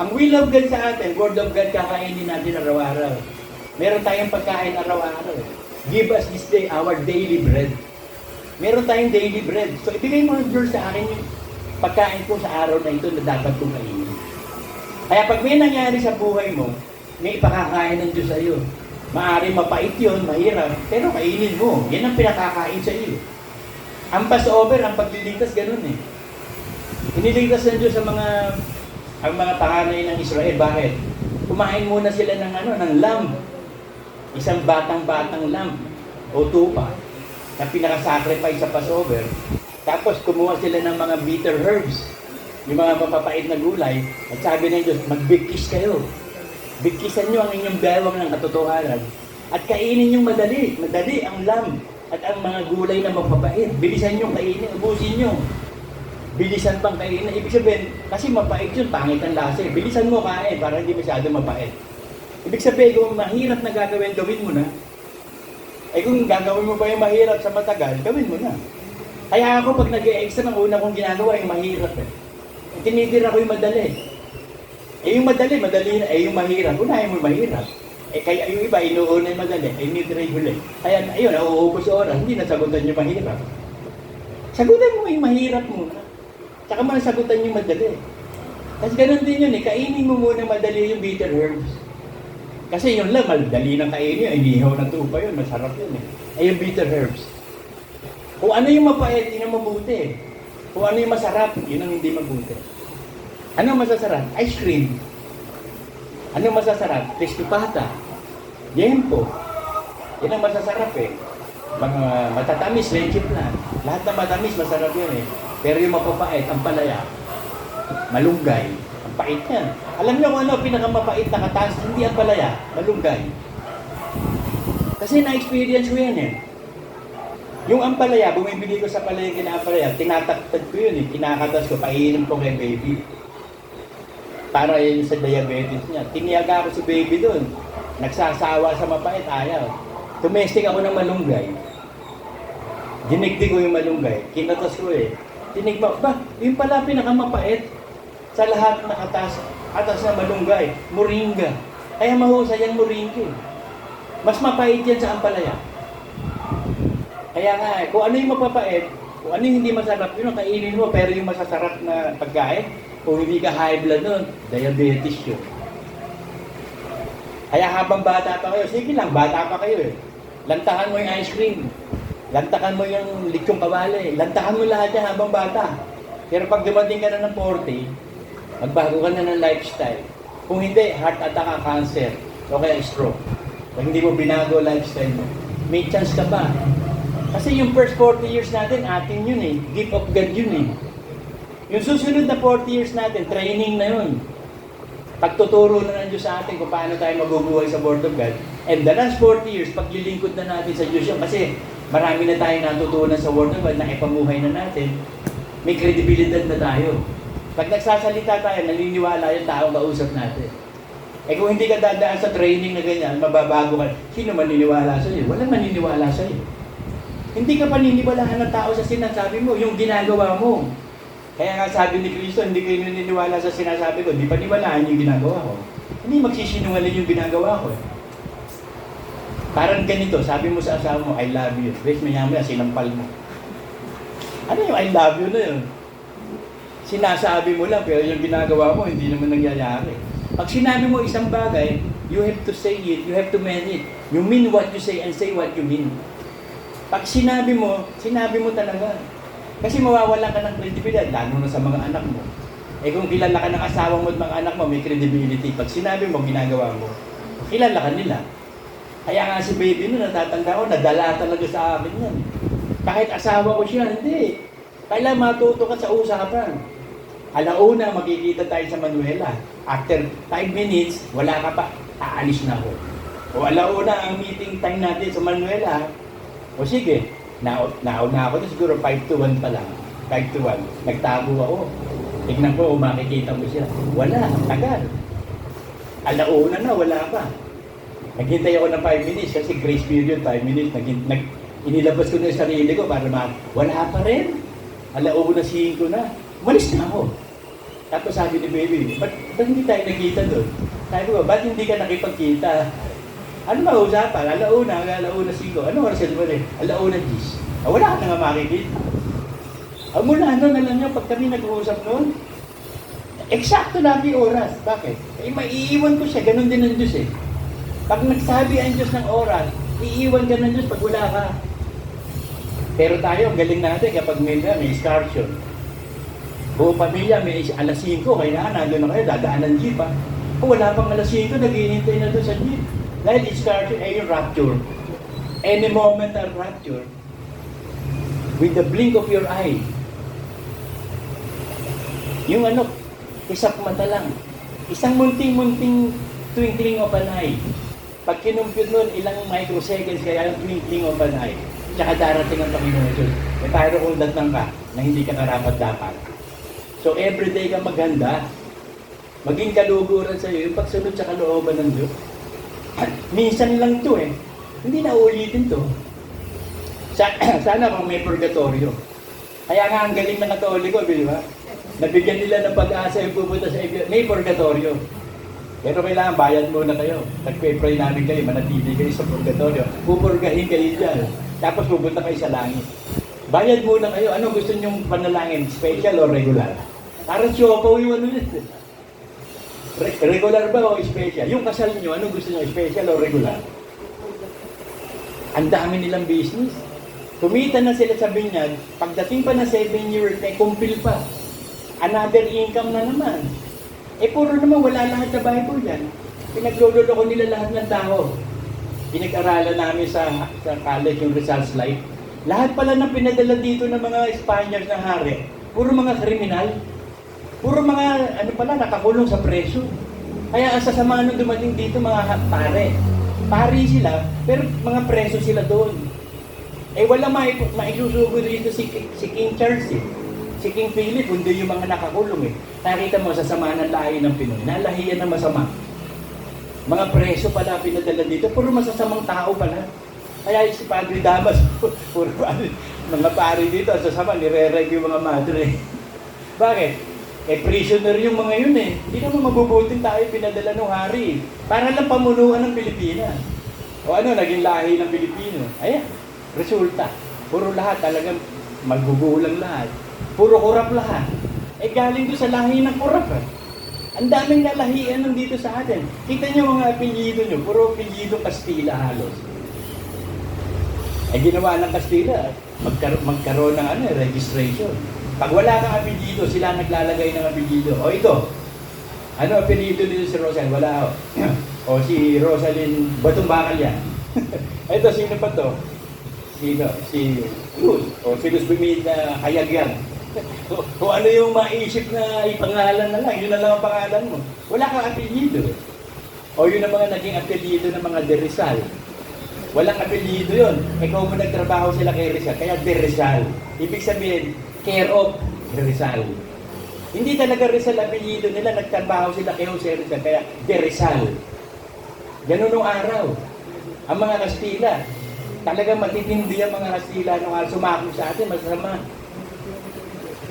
Ang will of God sa atin, word of God kakainin natin araw-araw. Meron tayong pagkain araw-araw. Give us this day our daily bread. Meron tayong daily bread. So ibigay mo ng Diyos sa akin yung pagkain ko sa araw na ito na dapat kong kainin. Kaya pag may nangyari sa buhay mo, may ipakakain ng Diyos sa iyo. Maaaring mapait yun, mahirap, pero kainin mo. Yan ang pinakakain sa iyo. Ang Passover, ang pagliligtas, ganun eh. Iniligtas ng Diyos ang mga panganay ng Israel. Bakit? Kumain muna sila ng lamb. Isang batang-batang lamb o tupa na pinaka-sacrifice sa Passover. Tapos kumuha sila ng mga bitter herbs, yung mga mapapait na gulay. At sabi ng Diyos, magbigkis kayo. Bigkisan nyo ang inyong bewang ng katotohanan. At kainin nyo madali. Madali ang lamb at ang mga gulay na mapapait. Bilisan nyo kainin, ubusin nyo. Bilisan pang kainin. Ibig sabihin, kasi mapait yun, pangit ang lasa. Bilisan mo kain para hindi masyado mapait. Ibig sabihin, kung mahirap na gawin mo na. Eh kung gagawin mo pa yung mahirap sa matagal, gawin mo na. Kaya ako pag nag-e-extra, ang una kong ginagawa yung mahirap eh. Tinitira ko yung madali. Eh yung madali na, eh yung mahirap, unahin mo yung mahirap. Eh kaya yung iba, inuuna yung madali, eh nitira yung huli. Kaya ayun, nauubos oras, hindi nasagutan yung mahirap. Sagutan mo yung mahirap muna. Tsaka mo nasagutan yung madali. Kasi ganun din yun eh, kainin mo muna madali yung bitter herbs. Kasi yun lang, madali ng kainin yun, inihaw na tupa yun, masarap yun eh. Eh yung bitter herbs. Kung ano yung mapait, yun ang mabuti. Kung ano yung masarap, yun ang hindi mabuti. Ano masasarap? Ice cream. Ano masasarap? Crispy pata. Yempo. Yan ang masasarap eh. Mga matatamis, leche plan. Lahat ng matamis, masarap yun eh. Pero yung mapapait, ang palaya, malunggay, ang pait yan. Alam niyo kung ano, pinakamapait na katas, hindi ang palaya, malunggay. Kasi na-experience ko yan eh. Yung ampalaya, bumibili ko sa palengke na ampalaya, tinataktad ko yun eh, kinakatas ko, painom ko kay baby. Para yun sa diabetes niya. Tiniyaga ako si baby doon. Nagsasawa sa mapait, ayaw. Tumesting ako ng malunggay. Dinigdig ko yung malunggay. Kinatas ko eh. Tinigma, yung pala pinakamapait sa lahat ng atas na malunggay. Moringa. Kaya mahusay yung moringa. Mas mapait yan sa ampalaya. Kaya nga, kung ano yung mapapait, kung ano yung hindi masarap, yun ang kainin mo, pero yung masasarap na pagkain, kung hindi ka high blood nun, diabetes yun. Kaya habang bata pa kayo, sige lang, bata pa kayo eh. Lantakan mo yung ice cream, lantakan mo yung lechong kawali, lantakan mo lahat yan habang bata. Pero pag dumating ka na ng 40, magbago ka na ng lifestyle. Kung hindi, heart attack, cancer, o kaya stroke. Pag hindi mo binago lifestyle mo, may chance ka pa. Kasi yung first 40 years natin, atin yun eh. Gift of God yun eh. Yung susunod na 40 years natin, training na yun. Pagtuturo na ng Diyos sa atin kung paano tayo mabubuhay sa Word of God. And the last 40 years, paglilingkod na natin sa Diyos yun. Kasi Marami na tayong natutunan sa Word of God, nakipamuhay na natin. May kredibilidad na tayo. Pag nagsasalita tayo, naniniwala yung taong kausap natin. Eh kung hindi ka dadaan sa training na ganyan, mababago ka. Sino maniniwala sa'yo? Walang maniniwala sa'yo. Hindi ka paniniwalaan ng tao sa sinasabi mo, yung ginagawa mo. Kaya nga sabi ni Kristo, hindi kayo naniniwala sa sinasabi ko, hindi paniwalaan yung ginagawa ko. Hindi magsisinungaling yung ginagawa ko. Parang ganito, sabi mo sa asawa mo, I love you. Wait, maya-maya, sinampal mo. Ano yung I love you na yun? Sinasabi mo lang, pero yung ginagawa mo, hindi naman nangyayari. Pag sinabi mo isang bagay, you have to say it, you have to mean it. You mean what you say and say what you mean. Pag sinabi mo talaga. Kasi mawawalan ka ng credibility, lalo na sa mga anak mo. Eh kung kilala ka ng asawa mo at mga anak mo, may credibility. Pag sinabi mo, ginagawa mo, kilala ka nila. Kaya nga si baby no, natatanda ko, nadala talaga sa akin yan. Kahit asawa ko siya, hindi. Kailan matuto ka sa usapan. Alauna, magkikita tayo sa Manuela. After 5 minutes, wala ka pa, aalis na ako. O alauna, ang meeting time natin sa Manuela. O sige, nauna ako na siguro 5 to 1 pa lang. 5 to 1. Nagtago ako. Tignan ko, makikita mo siya. Wala, tagal. Alauna na, wala pa. Naghintay ako ng 5 minutes kasi grace period, 5 minutes. Inilabas ko na yung sarili ko para wala pa rin. Alauna 5 na. Umalis na ako. Tapos sabi ni baby, ba't hindi tayo nakita doon? Sabi ko, ba't hindi ka nakipagkita? Ano ba usapan? Alauna 5. Ano oras yun ba rin? Alauna 10. Wala ka na nga makikita. Mula na lang niya pag kami nag-uusap noon. Eksakto lagi oras. Bakit? Eh, maiiwan ko siya. Ganon din ang Diyos eh. Pag nagsabi ang Diyos ng oras, iiwan ka ng Diyos pag wala ka. Pero tayo, ang galing natin kapag may excursion. Buong pamilya, may alas 5, kaya nandun na kayo, dadaan ng jeep ha. Kung wala pang alas 5, naghihintay na doon sa jeep. Dahil excursion ay yung rapture. Any moment ang rapture. With the blink of your eye. Yung isang mata lang. Isang munting-munting twinkling of an eye. Pag kinumpute nun, ilang microseconds kaya yung twinkling of an eye. Tsaka darating ang Panginoon Diyos. May tayo kung datang ka na hindi ka karapat-dapat. So everyday ka maganda. Maging kaluguran sa iyo yung pagsunod sa kalooban ng Diyos. At minsan lang to eh. Hindi na uulitin to. Sana kung may purgatorio. Kaya nga ang galing ng Katoliko, di ba? Nabigyan nila ng pag-asa yung pupunta sa ibig. May purgatorio. Pero kailangan bayad muna kayo. Nagpe-pray namin kayo, manatili kayo sa purgatorio. Pupurgahin kayo dyan. Tapos pupunta kayo sa langit. Bayad muna kayo. Ano gusto nyong panalangin? Special o regular? Parang siopaw yung ano yun. Regular ba o special? Yung kasal nyo, ano gusto nyo? Special o regular? Ang dami nilang business. Kumita na sila sa binyag. Pagdating pa na 7 years, may kumpil pa. Another income na naman. Eh puro naman wala lahat sa Bible yan. Pinagluloko nila lahat ng tao. Pinag-aralan namin sa college yung results life. Lahat pala ng pinadala dito ng mga Spaniards na hari, puro mga kriminal. Puro mga nakakulong sa preso. Kaya ang sasama nung dumating dito mga pare. Pari sila, pero mga preso sila doon. Eh wala maisusugo dito si King Charles eh. Si King Philip, hindi yung mga nakakulong eh. Nakita mo sa sama ng lahi ng Pinoy. Nalahiyan na masama. Mga preso pala pinadala dito, puro masasamang tao pala. Kaya si Padre Damas, puro mga pari dito, sasama, nire-reg yung mga madre. Bakit? Eh prisoner yung mga yun eh. Hindi naman mabubuting tayo pinadala ng hari. Para lang pamunuan ng Pilipinas. O naging lahi ng Pilipino. Ayan, resulta. Puro lahat talagang magugulang lahat. Puro kurap lahat. Eh galing doon sa lahi ng kurap eh. Ang daming nalahian nandito sa atin. Kita nyo mga apelyido nyo, puro apelyido Kastila halos. Eh ginawa ng Kastila, magkaroon ng registration. Pag wala kang apelyido, sila naglalagay ng apelyido. O ito, ano apelyido dito si Rosalind? Wala ako. O si Rosalind, Batong Bakal yan. Ito, sino pa to? Sino? Si Cruz. O si Luz Bimid na Hayag yan. Kung ano yung maisip na ipangalan na lang, yun na lang ang pangalan mo. Wala kang apelyido. O yun ang mga naging apelyido ng mga De Rizal. Walang apelyido yun. Ikaw mo nagtrabaho sila kay Rizal, kaya de Rizal. Ibig sabihin, care of Rizal. Hindi talaga Rizal apelyido nila, nagtrabaho sila kay Jose Rizal, kaya de Rizal. Ganun nung araw. Ang mga Kastila, talagang matitindi ang mga Kastila nung araw, sumakot sa atin, masama.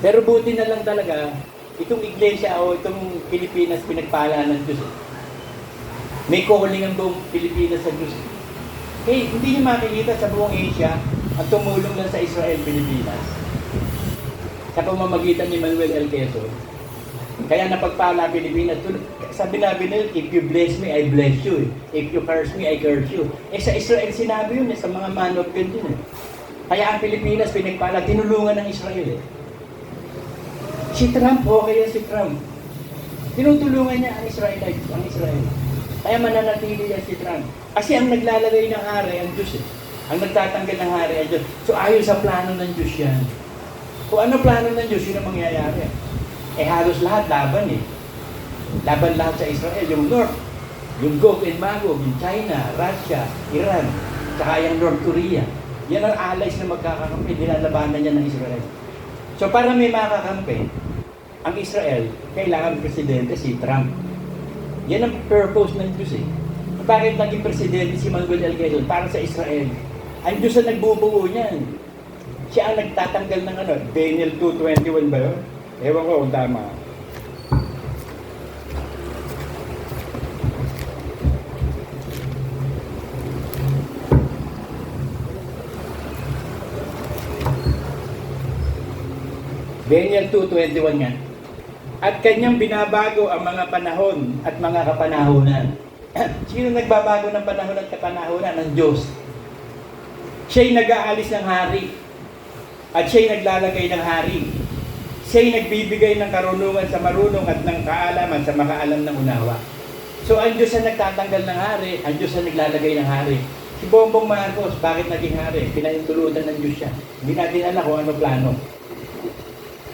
Pero buti na lang talaga, itong iglesia o itong Pilipinas pinagpala ng Diyos. May calling ang buong Pilipinas sa Diyos. Kaya hindi niyo makikita sa buong Asia ang tumulong lang sa Israel, Pilipinas. Sa pamamagitan ni Manuel L. Quezon. Kaya napagpala Pilipinas. Sabi nabi nila, if you bless me, I bless you. If you curse me, I curse you. Sa Israel sinabi yun, sa mga man of God yun. Kaya ang Pilipinas pinagpala, tinulungan ng Israel. Si Trump, okay yan si Trump. Tinutulungan niya ang Israelites, ang Israel. Kaya mananatili yan si Trump. Kasi ang naglalagay ng hari, ang Diyos eh. Ang nagtatanggal ng hari, ang Diyos. So ayon sa plano ng Diyos yan. Kung ano plano ng Diyos, yun ang mangyayari. Halos lahat laban eh. Laban lahat sa Israel. Yung North, yung Gog and Magog, yung China, Russia, Iran, saka yung North Korea. Yan ang allies na magkakakampi. Dinalabanan niya ng Israel. So para may makakampi, ang Israel, kailangan presidente si Trump. Yan ang purpose ng Diyos eh. Bakit naging presidente si Manuel L. Quezon? Para sa Israel. Ang Diyos ang nagbubuo niyan. Siya ang nagtatanggal ng ano, Daniel 2:21 ba yun? Ewan ko kung tama. Daniel 2:21 nga. At kanyang binabago ang mga panahon at mga kapanahunan. Sino nagbabago ng panahon at kapanahunan? Ng Diyos. Siya'y nag-aalis ng hari. At siya'y naglalagay ng hari. Siya'y nagbibigay ng karunungan sa marunong at ng kaalaman sa makaalam ng unawa. So ang Diyos ang nagtatanggal ng hari, ang Diyos ang naglalagay ng hari. Si Bongbong Marcos, bakit naging hari? Pinahintulutan ng Diyos siya. Hindi natin alam kung ano plano.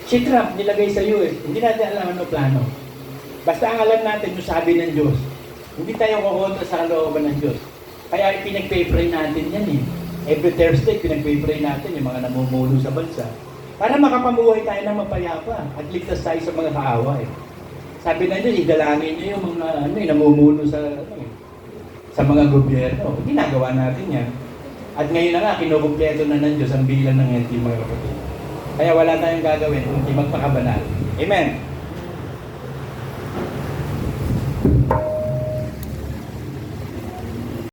Si Trump, nilagay sa US, hindi natin alam ano plano. Basta ang alam natin, yung sabi ng Diyos. Hindi tayo kukontra sa kalooban ng Diyos. Kaya pinag-pray natin yan eh. Every Thursday, pinag-pray natin yung mga namumuno sa bansa. Para makapamuhay tayo ng mapayapa at ligtas tayo sa mga kaaway. Sabi na Diyos, idalangin niyo yung mga namumuno sa mga gobyerno. Ginagawa natin yan. At ngayon na nga, kinukumpleto na ng Diyos ang bilang ng enti mga kapatid. Kaya wala tayong gagawin kung di magpakabanal. Amen.